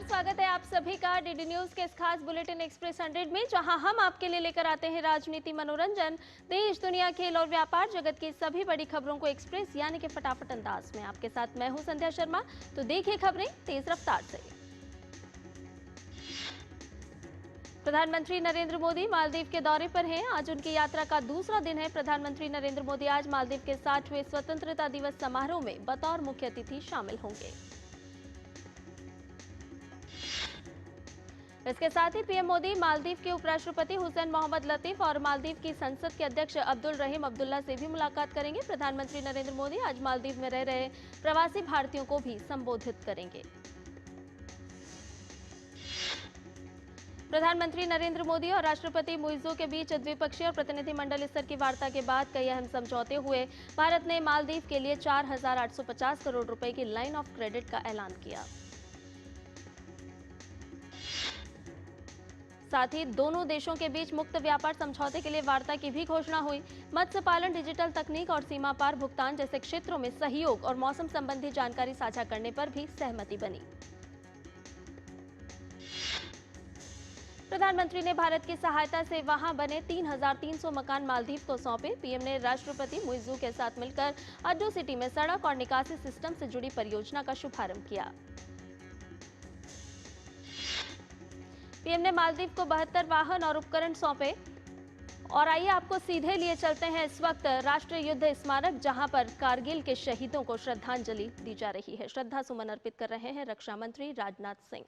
स्वागत है आप सभी का डीडी न्यूज के इस खास बुलेटिन एक्सप्रेस 100 में, जहां हम आपके लिए लेकर आते हैं राजनीति, मनोरंजन, देश दुनिया, खेल और व्यापार जगत की सभी बड़ी खबरों को एक्सप्रेस यानी कि फटाफट अंदाज में। आपके साथ मैं हूं संध्या शर्मा। तो देखिए खबरें तेज रफ्तार से। प्रधानमंत्री नरेंद्र मोदी मालदीव के दौरे पर हैं। आज उनकी यात्रा का दूसरा दिन है। प्रधानमंत्री नरेंद्र मोदी आज मालदीव के 60वें स्वतंत्रता दिवस समारोह में बतौर मुख्य अतिथि शामिल होंगे। इसके साथ ही पीएम मोदी मालदीव के उपराष्ट्रपति हुसैन मोहम्मद लतीफ और मालदीव की संसद के अध्यक्ष अब्दुल रहीम अब्दुल्ला से भी मुलाकात करेंगे। प्रधानमंत्री नरेंद्र मोदी आज मालदीव में रह रहे प्रवासी भारतीयों को भी संबोधित करेंगे। प्रधानमंत्री नरेंद्र मोदी और राष्ट्रपति मुइज़्ज़ो के बीच द्विपक्षीय और प्रतिनिधिमंडल स्तर की वार्ता के बाद कई अहम समझौते हुए। भारत ने मालदीव के लिए 4,850 करोड़ रुपए की लाइन ऑफ क्रेडिट का ऐलान किया। साथ ही दोनों देशों के बीच मुक्त व्यापार समझौते के लिए वार्ता की भी घोषणा हुई। मत्स्य पालन, डिजिटल तकनीक और सीमा पार भुगतान जैसे क्षेत्रों में सहयोग और मौसम संबंधी जानकारी साझा करने पर भी सहमति बनी। प्रधानमंत्री ने भारत की सहायता से वहां बने 3,300 मकान मालदीव को सौंपे। पीएम ने राष्ट्रपति मुइज़्ज़ो के साथ मिलकर अड्डू सिटी में सड़क और निकासी सिस्टम से जुड़ी परियोजना का शुभारंभ किया। पीएम ने मालदीव को 72 वाहन और उपकरण सौंपे। और आइए आपको सीधे लिए चलते हैं इस वक्त राष्ट्रीय युद्ध स्मारक, जहां पर कारगिल के शहीदों को श्रद्धांजलि दी जा रही है। श्रद्धा सुमन अर्पित कर रहे हैं रक्षा मंत्री राजनाथ सिंह।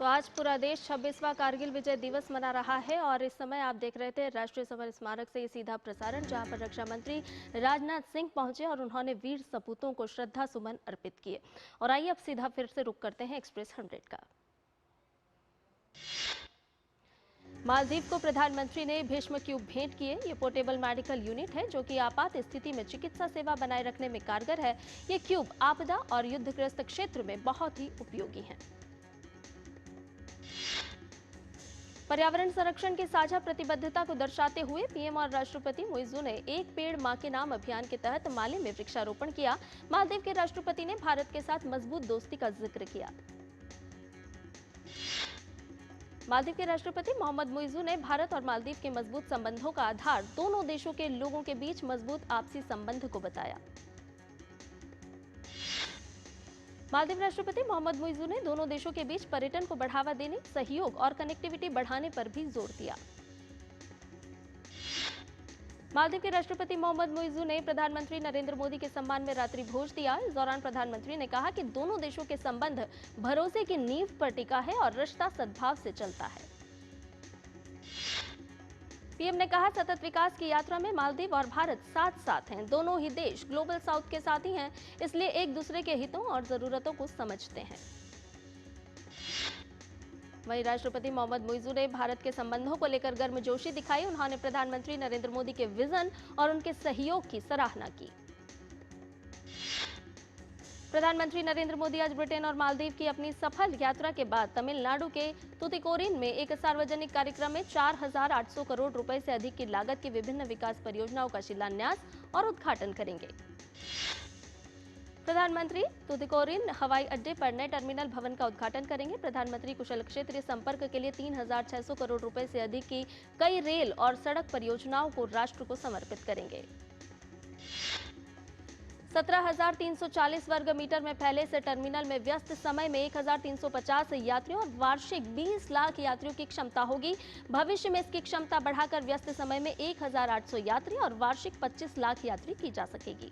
तो आज पूरा देश 26वां कारगिल विजय दिवस मना रहा है और इस समय आप देख रहे थे राष्ट्रीय समर स्मारक से ये सीधा प्रसारण, जहां पर रक्षा मंत्री राजनाथ सिंह पहुंचे और उन्होंने वीर सपूतों को श्रद्धा सुमन अर्पित किए। और आइए अब सीधा फिर से रुक करते हैं एक्सप्रेस 100 का। मालदीव को प्रधानमंत्री ने भीष्म क्यूब भेंट किए। ये पोर्टेबल मेडिकल यूनिट है जो कि आपात स्थिति में चिकित्सा सेवा बनाए रखने में कारगर है। ये क्यूब आपदा और युद्धग्रस्त क्षेत्र में बहुत ही उपयोगी हैं। पर्यावरण संरक्षण की साझा प्रतिबद्धता को दर्शाते हुए पीएम और राष्ट्रपति मुइज़ू ने एक पेड़ मां के नाम अभियान के तहत माले में वृक्षारोपण किया। मालदीव के राष्ट्रपति ने भारत के साथ मजबूत दोस्ती का जिक्र किया। मालदीव के राष्ट्रपति मोहम्मद मुइज़ू ने भारत और मालदीव के मजबूत संबंधों का आधार दोनों देशों के लोगों के बीच मजबूत आपसी संबंध को बताया। मालदीव राष्ट्रपति मोहम्मद मुइज़ू ने दोनों देशों के बीच पर्यटन को बढ़ावा देने, सहयोग और कनेक्टिविटी बढ़ाने पर भी जोर दिया। मालदीव के राष्ट्रपति मोहम्मद मुइज़ू ने प्रधानमंत्री नरेंद्र मोदी के सम्मान में रात्रि भोज दिया। इस दौरान प्रधानमंत्री ने कहा कि दोनों देशों के संबंध भरोसे की नींव पर टिका है और रिश्ता सद्भाव से चलता है। पीएम ने कहा, सतत विकास की यात्रा में मालदीव और भारत साथ साथ हैं। दोनों ही देश ग्लोबल साउथ के साथी हैं, इसलिए एक दूसरे के हितों और जरूरतों को समझते हैं। वहीं राष्ट्रपति मोहम्मद मुइज़ू ने भारत के संबंधों को लेकर गर्मजोशी दिखाई। उन्होंने प्रधानमंत्री नरेंद्र मोदी के विजन और उनके सहयोग की सराहना की। प्रधानमंत्री नरेंद्र मोदी आज ब्रिटेन और मालदीव की अपनी सफल यात्रा के बाद तमिलनाडु के तुतिकोरिन में एक सार्वजनिक कार्यक्रम में 4,800 करोड़ रुपए से अधिक की लागत की विभिन्न विकास परियोजनाओं का शिलान्यास और उद्घाटन करेंगे। प्रधानमंत्री तुतिकोरिन हवाई अड्डे पर नए टर्मिनल भवन का उद्घाटन करेंगे। प्रधानमंत्री कुशल क्षेत्रीय संपर्क के लिए 3,600 करोड़ रुपए से अधिक की कई रेल और सड़क परियोजनाओं को राष्ट्र को समर्पित करेंगे। 17,340 वर्ग मीटर में फैले इस टर्मिनल में व्यस्त समय में 1,350 यात्रियों और वार्षिक 20 लाख यात्रियों की क्षमता होगी। भविष्य में इसकी क्षमता बढ़ाकर व्यस्त समय में 1,800 यात्री और वार्षिक 25 लाख यात्री की जा सकेगी।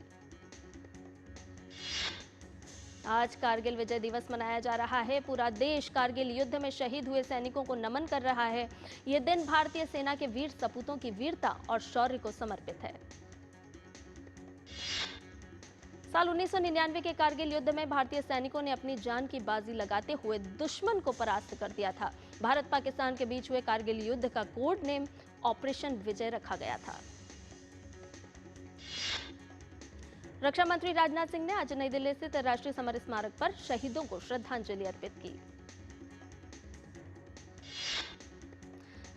आज कारगिल विजय दिवस मनाया जा रहा है। पूरा देश कारगिल युद्ध में शहीद हुए सैनिकों को नमन कर रहा है। ये दिन भारतीय सेना के वीर सपूतों की वीरता और शौर्य को समर्पित है। साल 1999 के कारगिल युद्ध में भारतीय सैनिकों ने अपनी जान की बाजी लगाते हुए दुश्मन को परास्त कर दिया था। भारत पाकिस्तान के बीच हुए कारगिल युद्ध का कोड नेम ऑपरेशन विजय रखा गया था। रक्षा मंत्री राजनाथ सिंह ने आज नई दिल्ली स्थित राष्ट्रीय समर स्मारक पर शहीदों को श्रद्धांजलि अर्पित की।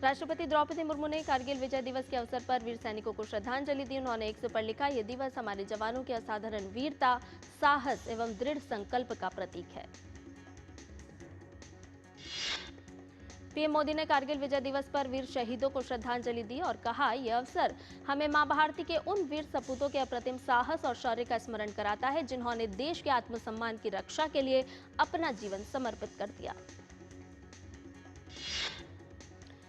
राष्ट्रपति द्रौपदी मुर्मू ने कारगिल विजय दिवस के अवसर पर वीर सैनिकों को श्रद्धांजलि दी। उन्होंने एक्स पर लिखा, ये दिवस हमारे जवानों की असाधारण वीरता, साहस एवं दृढ़ संकल्प का प्रतीक है। पीएम मोदी ने कारगिल विजय दिवस पर वीर शहीदों को श्रद्धांजलि दी और कहा, यह अवसर हमें मां भारती के उन वीर सपूतों के अप्रतिम साहस और शौर्य का स्मरण कराता है जिन्होंने देश के आत्मसम्मान की रक्षा के लिए अपना जीवन समर्पित कर दिया।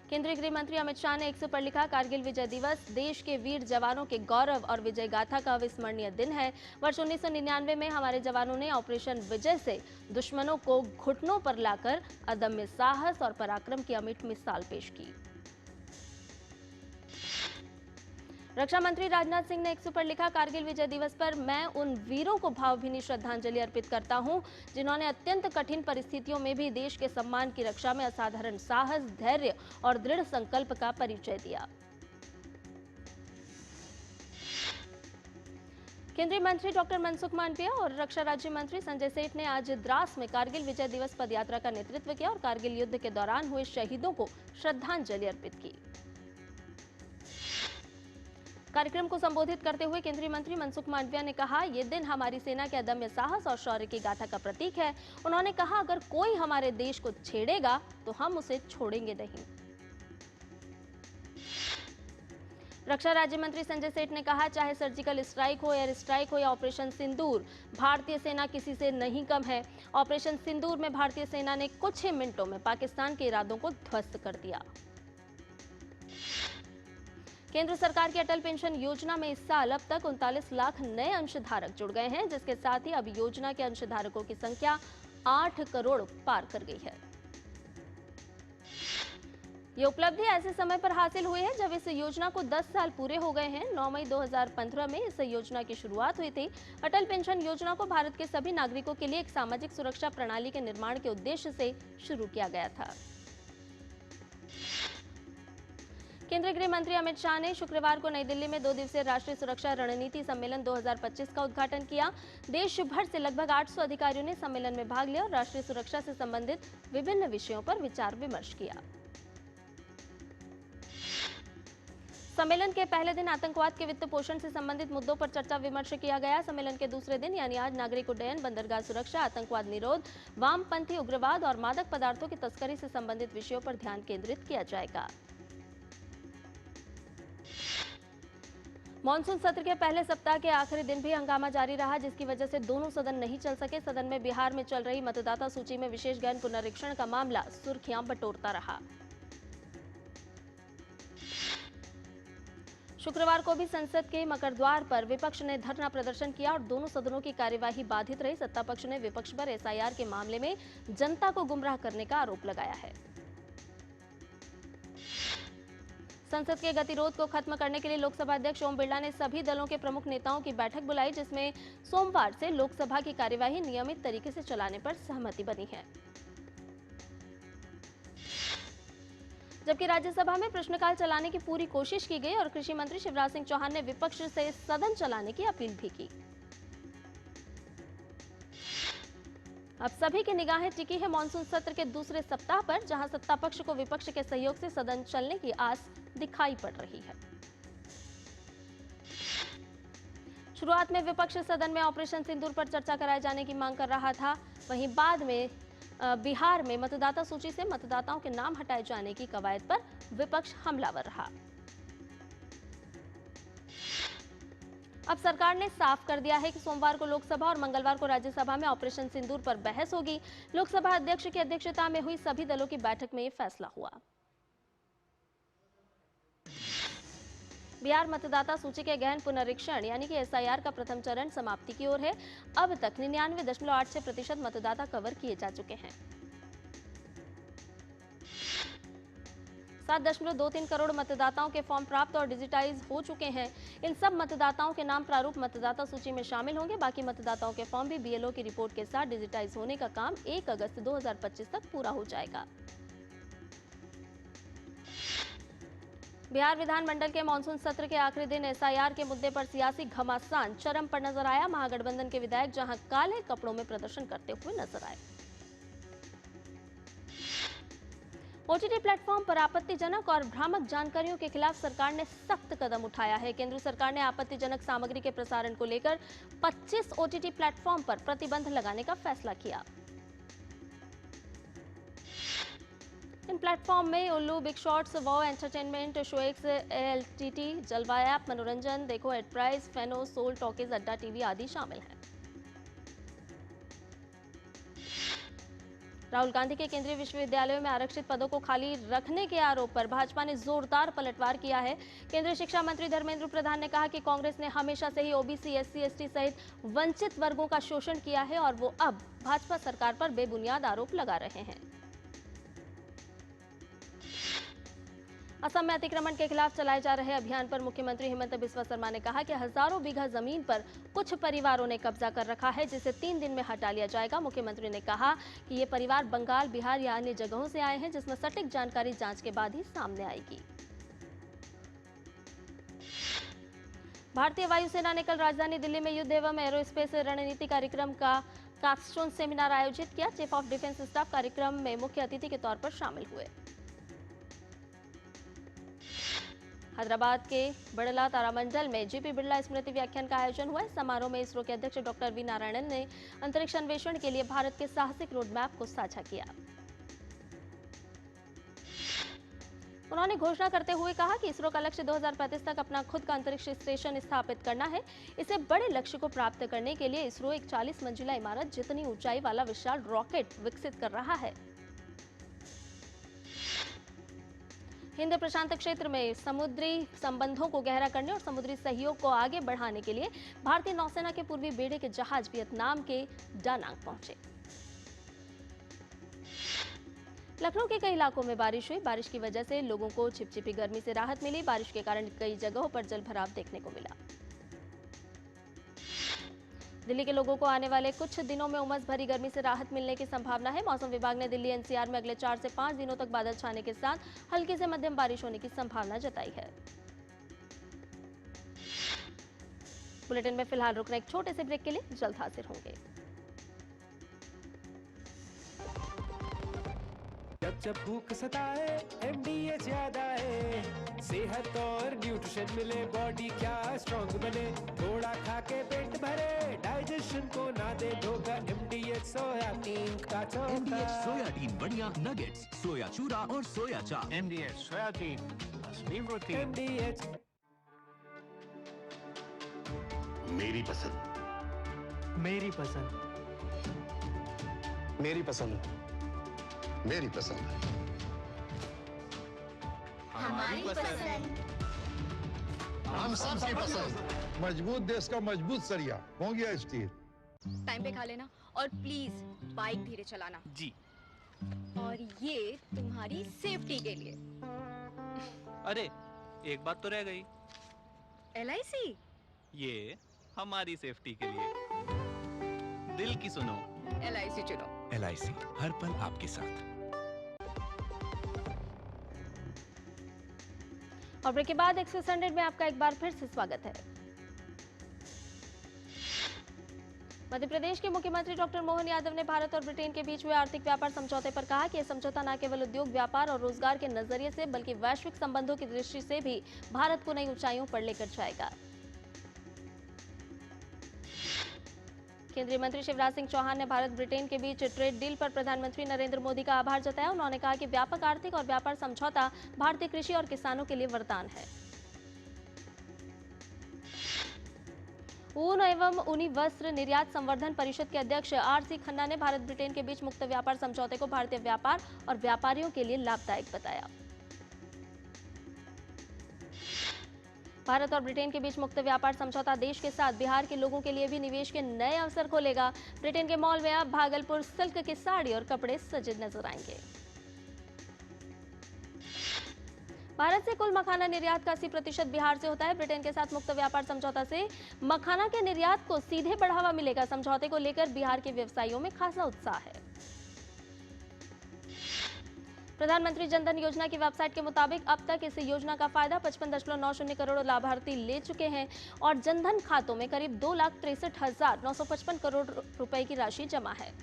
केंद्रीय गृह मंत्री अमित शाह ने एक्स पर लिखा, कारगिल विजय दिवस देश के वीर जवानों के गौरव और विजय गाथा का अविस्मरणीय दिन है। वर्ष 1999 में हमारे जवानों ने ऑपरेशन विजय से दुश्मनों को घुटनों पर लाकर अदम्य साहस और पराक्रम की अमिट मिसाल पेश की। रक्षा मंत्री राजनाथ सिंह ने एक्स पर लिखा, कारगिल विजय दिवस पर मैं उन वीरों को भावभीनी श्रद्धांजलि अर्पित करता हूं जिन्होंने अत्यंत कठिन परिस्थितियों में भी देश के सम्मान की रक्षा में असाधारण साहस, धैर्य और दृढ़ संकल्प का परिचय दिया। केंद्रीय मंत्री डॉक्टर मनसुख मांडविया और रक्षा राज्य मंत्री संजय सेठ ने आज द्रास में कारगिल विजय दिवस पदयात्रा का नेतृत्व किया और कारगिल युद्ध के दौरान हुए शहीदों को श्रद्धांजलि अर्पित की। कार्यक्रम को संबोधित करते हुए केंद्रीय मंत्री मनसुख मांडविया ने कहा, यह दिन हमारी सेना के अदम्य साहस और शौर्य की गाथा का प्रतीक है। उन्होंने कहा, अगर कोई हमारे देश को छेड़ेगा तो हम उसे छोड़ेंगे नहीं। रक्षा राज्य मंत्री संजय सेठ ने कहा, चाहे सर्जिकल स्ट्राइक हो, एयर स्ट्राइक हो या ऑपरेशन सिंदूर, भारतीय सेना किसी से नहीं कम है। ऑपरेशन सिंदूर में भारतीय सेना ने कुछ ही मिनटों में पाकिस्तान के इरादों को ध्वस्त कर दिया। केंद्र सरकार की अटल पेंशन योजना में इस साल अब तक 39 लाख नए अंशधारक जुड़ गए हैं, जिसके साथ ही अब योजना के अंशधारकों की संख्या 8 करोड़ पार कर गई है। ये उपलब्धि ऐसे समय पर हासिल हुई है जब इस योजना को 10 साल पूरे हो गए हैं। 9 मई 2015 में इस योजना की शुरुआत हुई थी। अटल पेंशन योजना को भारत के सभी नागरिकों के लिए एक सामाजिक सुरक्षा प्रणाली के निर्माण के उद्देश्य से शुरू किया गया था। केंद्रीय गृह मंत्री अमित शाह ने शुक्रवार को नई दिल्ली में 2 दिवसीय राष्ट्रीय सुरक्षा रणनीति सम्मेलन 2025 का उद्घाटन किया। देश भर से लगभग 800 अधिकारियों ने सम्मेलन में भाग लिया और राष्ट्रीय सुरक्षा से संबंधित विभिन्न विषयों पर विचार विमर्श किया। सम्मेलन के पहले दिन आतंकवाद के वित्त पोषण से संबंधित मुद्दों पर चर्चा विमर्श किया गया। सम्मेलन के दूसरे दिन यानी आज नागरिक उड्डयन, बंदरगाह सुरक्षा, आतंकवाद निरोध, वामपंथी उग्रवाद और मादक पदार्थों की तस्करी से संबंधित विषयों पर ध्यान केंद्रित किया जाएगा। मॉनसून सत्र के पहले सप्ताह के आखिरी दिन भी हंगामा जारी रहा, जिसकी वजह से दोनों सदन नहीं चल सके। सदन में बिहार में चल रही मतदाता सूची में विशेष गहन पुनरीक्षण का मामला सुर्खियां बटोरता रहा। शुक्रवार को भी संसद के मकरद्वार पर विपक्ष ने धरना प्रदर्शन किया और दोनों सदनों की कार्यवाही बाधित रही। सत्ता पक्ष ने विपक्ष पर एसआईआर के मामले में जनता को गुमराह करने का आरोप लगाया है। संसद के गतिरोध को खत्म करने के लिए लोकसभा अध्यक्ष ओम बिरला ने सभी दलों के प्रमुख नेताओं की बैठक बुलाई, जिसमें सोमवार से लोकसभा की कार्यवाही नियमित तरीके से चलाने पर सहमति बनी है। जबकि राज्यसभा में प्रश्नकाल चलाने की पूरी कोशिश की गई और कृषि मंत्री शिवराज सिंह चौहान ने विपक्ष से सदन चलाने की अपील भी की। अब सभी की निगाहें टिकी है मॉनसून सत्र के दूसरे सप्ताह पर, जहां सत्ता पक्ष को विपक्ष के सहयोग से सदन चलने की आस दिखाई पड़ रही है। शुरुआत में विपक्ष सदन में ऑपरेशन सिंदूर पर चर्चा कराए जाने की मांग कर रहा था। वहीं बाद में बिहार में मतदाता सूची से मतदाताओं के नाम हटाए जाने की कवायद पर विपक्ष हमलावर रहा। अब सरकार ने साफ कर दिया है कि सोमवार को लोकसभा और मंगलवार को राज्यसभा में ऑपरेशन सिंदूर पर बहस होगी। लोकसभा अध्यक्ष की अध्यक्षता में हुई सभी दलों की बैठक में ये फैसला हुआ। बिहार मतदाता सूची के गहन पुनरीक्षण यानी कि एसआईआर का प्रथम चरण समाप्ति की ओर है। अब तक 99.86% मतदाता कवर किए जा चुके हैं। 7.23 करोड़ मतदाताओं के फॉर्म प्राप्त और डिजिटाइज हो चुके हैं। इन सब मतदाताओं के नाम प्रारूप मतदाता सूची में शामिल होंगे। बाकी मतदाताओं के फॉर्म भी बीएलओ की रिपोर्ट के साथ डिजिटाइज होने का काम 1 अगस्त 2025 तक पूरा हो जाएगा। बिहार विधानमंडल के मानसून सत्र के आखिरी दिन एसआईआर के मुद्दे पर सियासी घमासान चरम पर नजर आया। महागठबंधन के विधायक जहां काले कपड़ों में प्रदर्शन करते हुए नजर आए। ओटीटी प्लेटफॉर्म पर आपत्तिजनक और भ्रामक जानकारियों के खिलाफ सरकार ने सख्त कदम उठाया है। केंद्र सरकार ने आपत्तिजनक सामग्री के प्रसारण को लेकर 25 ओटीटी प्लेटफॉर्म पर प्रतिबंध लगाने का फैसला किया। इन प्लेटफॉर्म में उल्लू, बिग शॉट्स, वाव एंटरटेनमेंट, शोएक्स, एलटीटी, जलवा ऐप, मनोरंजन, देखो एट प्राइस, फेनो, सोल, टॉकीज, अड्डा टीवी आदि शामिल हैं। राहुल गांधी के केंद्रीय विश्वविद्यालयों में आरक्षित पदों को खाली रखने के आरोप पर भाजपा ने जोरदार पलटवार किया है। केंद्रीय शिक्षा मंत्री धर्मेंद्र प्रधान ने कहा कि कांग्रेस ने हमेशा से ही ओबीसी, एससी, एसटी सहित वंचित वर्गों का शोषण किया है और वो अब भाजपा सरकार पर बेबुनियाद आरोप लगा रहे हैं। असम में अतिक्रमण के खिलाफ चलाए जा रहे अभियान पर मुख्यमंत्री हिमंत बिस्वा शर्मा ने कहा कि हजारों बीघा जमीन पर कुछ परिवारों ने कब्जा कर रखा है, जिसे 3 दिन में हटा लिया जाएगा। मुख्यमंत्री ने कहा कि ये परिवार बंगाल, बिहार या अन्य जगहों से आए हैं, जिसमें सटीक जानकारी जांच के बाद ही सामने आएगी। भारतीय वायुसेना ने कल राजधानी दिल्ली में युद्ध एवं एरोस्पेस रणनीति कार्यक्रम का कैप्स्टोन सेमिनार आयोजित किया। चीफ ऑफ डिफेंस स्टाफ कार्यक्रम में मुख्य अतिथि के तौर पर शामिल हुए। हैदराबाद के बड़ला तारामंडल में जेपी बिरला स्मृति व्याख्यान का आयोजन हुआ। इस समारोह में इसरो के अध्यक्ष डॉक्टर वी नारायणन ने अंतरिक्ष अन्वेषण के लिए भारत के साहसिक रोड मैप को साझा किया। उन्होंने घोषणा करते हुए कहा कि इसरो का लक्ष्य 2035 तक अपना खुद का अंतरिक्ष स्टेशन स्थापित करना है। इसे बड़े लक्ष्य को प्राप्त करने के लिए इसरो एक 40 मंजिला इमारत जितनी ऊंचाई वाला विशाल रॉकेट विकसित कर रहा है। हिंद प्रशांत क्षेत्र में समुद्री संबंधों को गहरा करने और समुद्री सहयोग को आगे बढ़ाने के लिए भारतीय नौसेना के पूर्वी बेड़े के जहाज वियतनाम के डानांग पहुंचे। लखनऊ के कई इलाकों में बारिश हुई। बारिश की वजह से लोगों को चिपचिपी गर्मी से राहत मिली। बारिश के कारण कई जगहों पर जल भराव देखने को मिला। दिल्ली के लोगों को आने वाले कुछ दिनों में उमस भरी गर्मी से राहत मिलने की संभावना है। मौसम विभाग ने दिल्ली एनसीआर में अगले 4 से 5 दिनों तक बादल छाने के साथ हल्की से मध्यम बारिश होने की संभावना जताई है। बुलेटिन में फिलहाल रुकना, एक छोटे से ब्रेक के लिए जल्द हाजिर होंगे। जब भूख सताए MDH याद आए, सेहत और न्यूट्रिशन मिले, बॉडी क्या स्ट्रॉन्ग बने, थोड़ा खा के पेट भरे, डाइजेशन को ना दे धोखा, MDH सोयाबीन का चोखा। MDH सोयाबीन बढ़िया नगेट्स, सोया चूरा और सोया चाप। MDH सोयाबीन असली प्रोटीन। MDH मेरी पसंद, मेरी पसंद, मेरी पसंद, मेरी पसंद, हमारी पसंद। हम सबकी पसंद। मजबूत देश का मजबूत सरिया हो गया स्टील। टाइम पे खा लेना और प्लीज बाइक धीरे चलाना जी। और ये तुम्हारी सेफ्टी के लिए। अरे एक बात तो रह गई, LIC ये हमारी सेफ्टी के लिए। दिल की सुनो, LIC चुनो। LIC हर पल आपके साथ। और ब्रेक के बाद एक्सेस 100 में आपका एक बार फिर से स्वागत है। मध्य प्रदेश के मुख्यमंत्री डॉक्टर मोहन यादव ने भारत और ब्रिटेन के बीच हुए आर्थिक व्यापार समझौते पर कहा कि यह समझौता न केवल उद्योग, व्यापार और रोजगार के नजरिए से बल्कि वैश्विक संबंधों की दृष्टि से भी भारत को नई ऊंचाइयों पर लेकर जाएगा। केंद्रीय मंत्री शिवराज सिंह चौहान ने भारत ब्रिटेन के बीच ट्रेड डील पर प्रधानमंत्री नरेंद्र मोदी का आभार जताया। उन्होंने कहा कि व्यापक आर्थिक और व्यापार समझौता भारतीय कृषि और किसानों के लिए वरदान है। ऊन एवं ऊनी वस्त्र निर्यात संवर्धन परिषद के अध्यक्ष RC खन्ना ने भारत ब्रिटेन के बीच मुक्त व्यापार समझौते को भारतीय व्यापार और व्यापारियों के लिए लाभदायक बताया। भारत और ब्रिटेन के बीच मुक्त व्यापार समझौता देश के साथ बिहार के लोगों के लिए भी निवेश के नए अवसर खोलेगा। ब्रिटेन के मॉल में अब भागलपुर सिल्क की साड़ी और कपड़े सजे नजर आएंगे। भारत से कुल मखाना निर्यात का 80% बिहार से होता है। ब्रिटेन के साथ मुक्त व्यापार समझौता से मखाना के निर्यात को सीधे बढ़ावा मिलेगा। समझौते को लेकर बिहार के व्यवसायियों में खासा उत्साह है। प्रधानमंत्री जनधन योजना की वेबसाइट के मुताबिक अब तक इस योजना का फायदा 55.90 करोड़ लाभार्थी ले चुके हैं और जनधन खातों में करीब 2,63,955 करोड़ रुपए की राशि जमा है।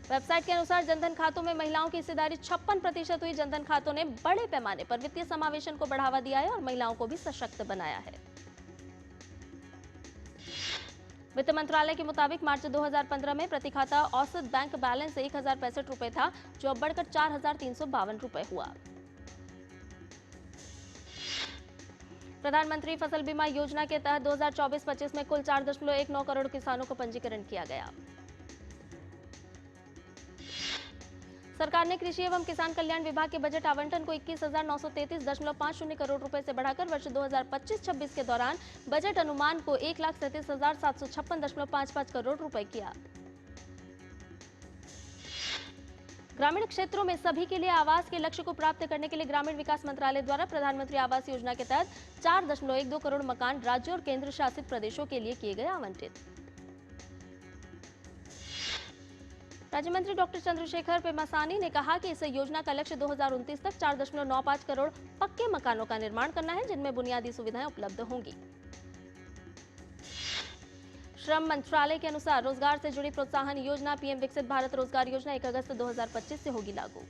वेबसाइट के अनुसार जनधन खातों में महिलाओं की हिस्सेदारी 56% हुई। जनधन खातों ने बड़े पैमाने पर वित्तीय समावेशन को बढ़ावा दिया है और महिलाओं को भी सशक्त बनाया है। वित्त मंत्रालय के मुताबिक मार्च 2015 में प्रति खाता औसत बैंक बैलेंस 1,065 रुपए था, जो अब बढ़कर 4,352 रुपए हुआ। प्रधानमंत्री फसल बीमा योजना के तहत 2024-25 में कुल 4.19 करोड़ किसानों को पंजीकरण किया गया। सरकार ने कृषि एवं किसान कल्याण विभाग के बजट आवंटन को 21,933.50 करोड़ रुपए से बढ़ाकर वर्ष 2025-26 के दौरान बजट अनुमान को 1,37,756.55 करोड़ रुपए किया। ग्रामीण क्षेत्रों में सभी के लिए आवास के लक्ष्य को प्राप्त करने के लिए ग्रामीण विकास मंत्रालय द्वारा प्रधानमंत्री आवास योजना के तहत 4.12 करोड़ मकान राज्यों और केंद्र शासित प्रदेशों के लिए किए गए आवंटित। राज्य मंत्री डॉक्टर चंद्रशेखर पेमासानी ने कहा कि इस योजना का लक्ष्य 2029 तक 4.95 करोड़ पक्के मकानों का निर्माण करना है, जिनमें बुनियादी सुविधाएं उपलब्ध होंगी। श्रम मंत्रालय के अनुसार रोजगार से जुड़ी प्रोत्साहन योजना PM विकसित भारत रोजगार योजना 1 अगस्त 2025 से होगी लागू।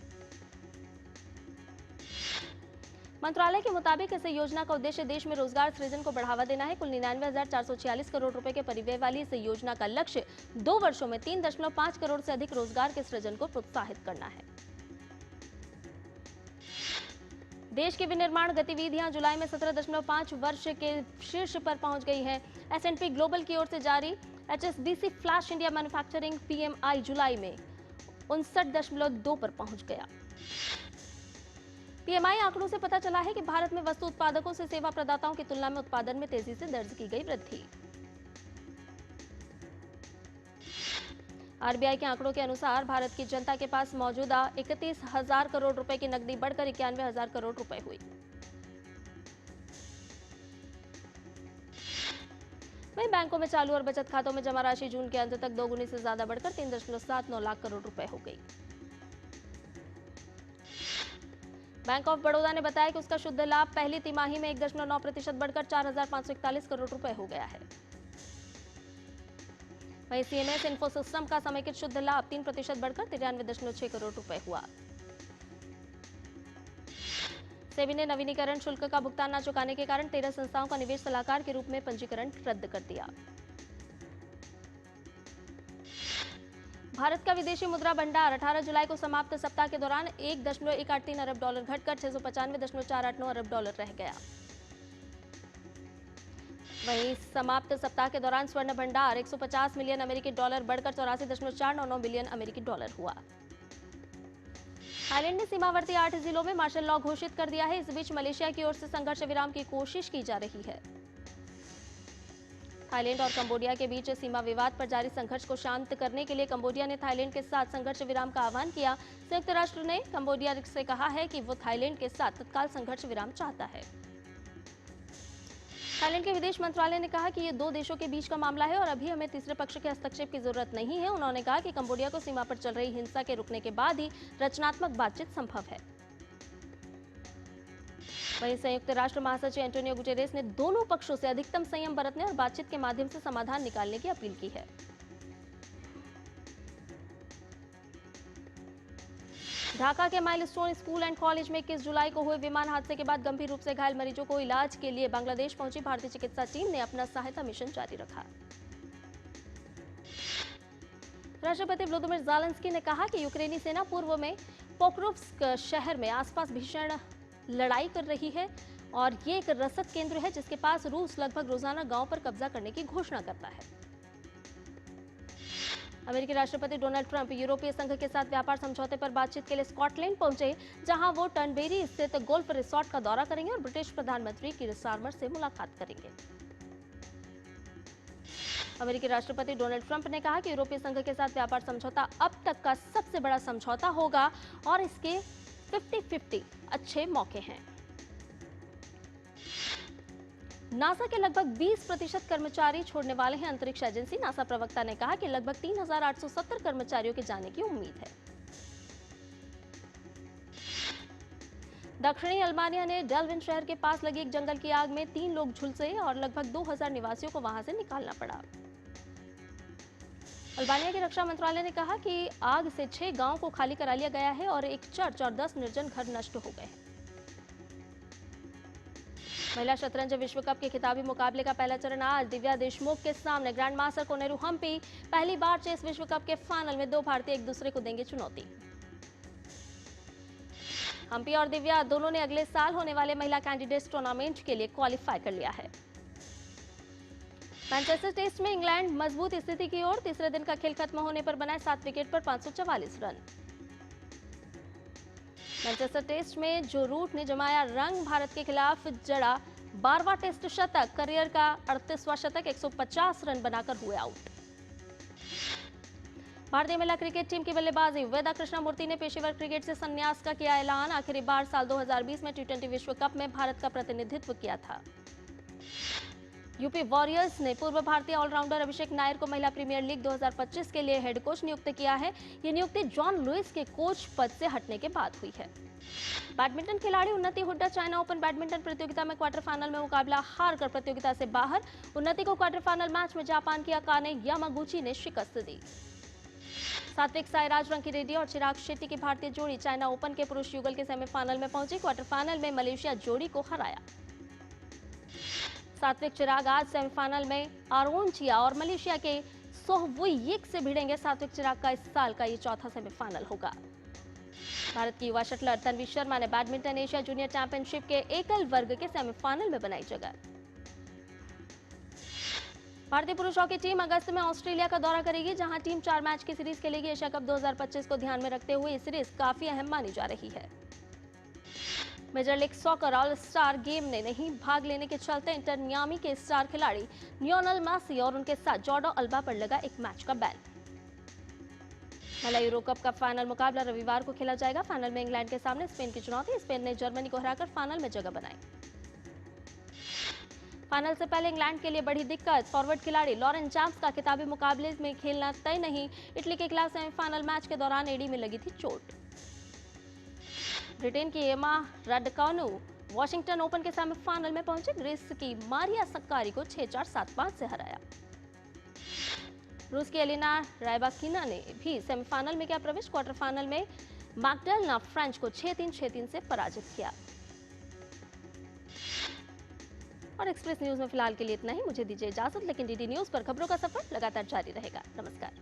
मंत्रालय के मुताबिक इस योजना का उद्देश्य देश में रोजगार सृजन को बढ़ावा देना है। कुल 99,446 करोड़ रुपए के परिव्यय वाली इस योजना का लक्ष्य 2 वर्षों में 3.5 करोड़ से अधिक रोजगार के सृजन को प्रोत्साहित करना है। देश की विनिर्माण गतिविधियां जुलाई में 17.5 वर्ष के शीर्ष पर पहुंच गई है। S&P ग्लोबल की ओर से जारी HSBC flash India manufacturing PMI जुलाई में 59.2 पर पहुंच गया। PMI आंकड़ों से पता चला है कि भारत में वस्तु उत्पादकों से सेवा प्रदाताओं की तुलना में उत्पादन में तेजी से दर्ज की गई वृद्धि। आरबीआई के आंकड़ों के अनुसार भारत की जनता के पास मौजूदा 31,000 करोड़ रुपए की नकदी बढ़कर 91,000 करोड़ रुपए हुई। वहीं बैंकों में चालू और बचत खातों में जमा राशि जून के अंत तक दोगुनी से ज्यादा बढ़कर 3.79 लाख करोड़ रुपए हो गई। बैंक ऑफ बड़ौदा ने बताया कि उसका शुद्ध लाभ पहली तिमाही में 1.9% बढ़कर 4,541 करोड़ रुपए हो गया है। वहीं सीएमएस इन्फो सिस्टम का समेकित शुद्ध लाभ 3% बढ़कर 93.6 करोड़ रुपए हुआ। सेबी ने नवीनीकरण शुल्क का भुगतान न चुकाने के कारण 13 संस्थाओं का निवेश सलाहकार के रूप में पंजीकरण रद्द कर दिया। भारत का विदेशी मुद्रा भंडार 18 जुलाई को समाप्त सप्ताह के दौरान 1.183 अरब डॉलर घटकर 695.489 अरब डॉलर रह गया। वहीं समाप्त सप्ताह के दौरान स्वर्ण भंडार 150 मिलियन अमेरिकी डॉलर बढ़कर 84.499 बिलियन अमेरिकी डॉलर हुआ। थाईलैंड ने सीमावर्ती 8 जिलों में मार्शल लॉ घोषित कर दिया है। इस बीच मलेशिया की ओर से संघर्ष विराम की कोशिश की जा रही है। थाईलैंड और कंबोडिया के बीच सीमा विवाद पर जारी संघर्ष को शांत करने के लिए कंबोडिया ने थाईलैंड के साथ संघर्ष विराम का आह्वान किया। संयुक्त राष्ट्र ने कंबोडिया से कहा है कि वो थाईलैंड के साथ तत्काल संघर्ष विराम चाहता है। थाईलैंड के विदेश मंत्रालय ने कहा कि ये दो देशों के बीच का मामला है और अभी हमें तीसरे पक्ष के हस्तक्षेप की जरूरत नहीं है। उन्होंने कहा कि कंबोडिया को सीमा पर चल रही हिंसा के रुकने के बाद ही रचनात्मक बातचीत संभव है। वहीं संयुक्त राष्ट्र महासचिव एंटोनियो गुटेरेस ने दोनों पक्षों से अधिकतम संयम बरतने और बातचीत के माध्यम से समाधान निकालने की अपील की है। ढाका के माइलस्टोन स्कूल एंड कॉलेज में 21 जुलाई को हुए विमान हादसे के बाद गंभीर रूप से घायल मरीजों को इलाज के लिए बांग्लादेश पहुंची भारतीय चिकित्सा टीम ने अपना सहायता मिशन जारी रखा। राष्ट्रपति व्लादिमीर ज़ेलेंस्की ने कहा कि यूक्रेनी सेना पूर्व में पोक्रोव्स्क शहर में आसपास भीषण लड़ाई कर रही है और ये एक रसद केंद्र है जिसके पास रूस लगभग रोजाना गांव पर कब्जा करने की घोषणा करता है। अमेरिकी राष्ट्रपति डोनाल्ड ट्रंप यूरोपीय संघ के साथ व्यापार समझौते पर बातचीत के लिए स्कॉटलैंड पहुंचे, जहां वो टर्नबेरी स्थित गोल्फ रिसोर्ट का दौरा करेंगे और ब्रिटिश प्रधानमंत्री कीर स्टारमर से मुलाकात करेंगे। अमेरिकी राष्ट्रपति डोनाल्ड ट्रंप ने कहा कि यूरोपीय संघ के साथ व्यापार समझौता अब तक का सबसे बड़ा समझौता होगा और इसके 50-50 अच्छे मौके हैं। नासा के लगभग 20% कर्मचारी छोड़ने वाले हैं। अंतरिक्ष एजेंसी नासा प्रवक्ता ने कहा कि लगभग 3,870 कर्मचारियों के जाने की उम्मीद है। दक्षिणी अल्बानिया ने डेल्विन शहर के पास लगी एक जंगल की आग में 3 लोग झुलसे और लगभग 2,000 निवासियों को वहां से निकालना पड़ा। अल्बानिया के रक्षा मंत्रालय ने कहा कि आग से 6 गांवों को खाली करा लिया गया है और एक चर्च और 10 निर्जन घर नष्ट हो गए हैं। महिला शतरंज विश्व कप के खिताबी मुकाबले का पहला चरण आज दिव्या देशमुख के सामने। ग्रैंड मास्टर कोनेरू हम्पी पहली बार चेस विश्व कप के फाइनल में 2 भारतीय एक दूसरे को देंगे चुनौती। हम्पी और दिव्या दोनों ने अगले साल होने वाले महिला कैंडिडेट्स टूर्नामेंट के लिए क्वालिफाई कर लिया है। मैनचेस्टर टेस्ट में इंग्लैंड मजबूत स्थिति की ओर। तीसरे दिन का खेल खत्म होने पर बनाए 7 विकेट पर 544 रन। मैनचेस्टर टेस्ट में जो रूट ने जमाया रंग, भारत के खिलाफ जड़ा 12वां टेस्ट शतक, करियर का 38वां शतक, 150 रन बनाकर हुए आउट। भारतीय महिला क्रिकेट टीम की बल्लेबाजी वेदा कृष्णमूर्ति ने पेशेवर क्रिकेट से संन्यास का किया ऐलान। आखिरी बार साल 2020 में टी20 विश्व कप में भारत का प्रतिनिधित्व किया था। यूपी वॉरियर्स ने पूर्व भारतीय ऑलराउंडर अभिषेक नायर को महिला प्रीमियर लीग 2025 के लिए हेड कोच नियुक्त किया है। ये नियुक्ति जॉन लुइस के कोच पद से हटने के बाद हुई है। बैडमिंटन खिलाड़ी उन्नति हुड्डा चाइना ओपन बैडमिंटन प्रतियोगिता में क्वार्टर फाइनल में मुकाबला हारकर प्रतियोगिता से बाहर। उन्नति को क्वार्टर फाइनल मैच में जापान की अकाने यामागुची ने शिकस्त दी। सात्विक साईराज रंकीरेड्डी और चिराग शेट्टी की भारतीय जोड़ी चाइना ओपन के पुरुष युगल के सेमीफाइनल में पहुंची। क्वार्टर फाइनल में मलेशिया जोड़ी को हराया। सात्विक चिराग आज सेमीफाइनल में आरोनचिया और मलेशिया के सोहवुइयिक से भिड़ेंगे। सात्विक चिराग का इस साल का ये चौथा सेमीफाइनल होगा। भारत की युवा शटलर तन्वी शर्मा ने बैडमिंटन एशिया जूनियर चैंपियनशिप के एकल वर्ग के सेमीफाइनल में बनाई जगह। भारतीय पुरुष हॉकी टीम अगस्त में ऑस्ट्रेलिया का दौरा करेगी, जहां टीम 4 मैच की सीरीज खेलेगी। एशिया कप 2025 को ध्यान में रखते हुए ये सीरीज काफी अहम मानी जा रही है। Major League Soccer All Star Game में नहीं भाग लेने के चलते इंटर मियामी के स्टार खिलाड़ी लियोनेल मेसी और उनके साथ जॉर्डो अल्बा पर लगा एक मैच का बैन। महिला यूरो कप का फाइनल मुकाबला रविवार को खेला जाएगा। फाइनल में इंग्लैंड के सामने स्पेन की चुनौती। स्पेन ने जर्मनी को हराकर फाइनल में जगह बनाई। फाइनल से पहले इंग्लैंड के लिए बड़ी दिक्कत। फॉरवर्ड खिलाड़ी लॉरेन जैम्स का खिताबी मुकाबले में खेलना तय नहीं। इटली के खिलाफ सेमीफाइनल मैच के दौरान एडी में लगी थी चोट। ब्रिटेन की एमा राडकानु वॉशिंगटन ओपन के सेमीफाइनल में पहुंचे। ग्रीस की मारिया सक्कारी को 6-4, 7-5 से हराया। रूस की एलिना रायबाकिना ने भी सेमीफाइनल में किया प्रवेश। क्वार्टर फाइनल में मैकडलना फ्रेंच को 6-3, 6-3 से पराजित किया। और एक्सप्रेस न्यूज में फिलहाल के लिए इतना ही। मुझे दीजिए इजाजत, लेकिन डीडी न्यूज पर खबरों का सफर लगातार जारी रहेगा। नमस्कार।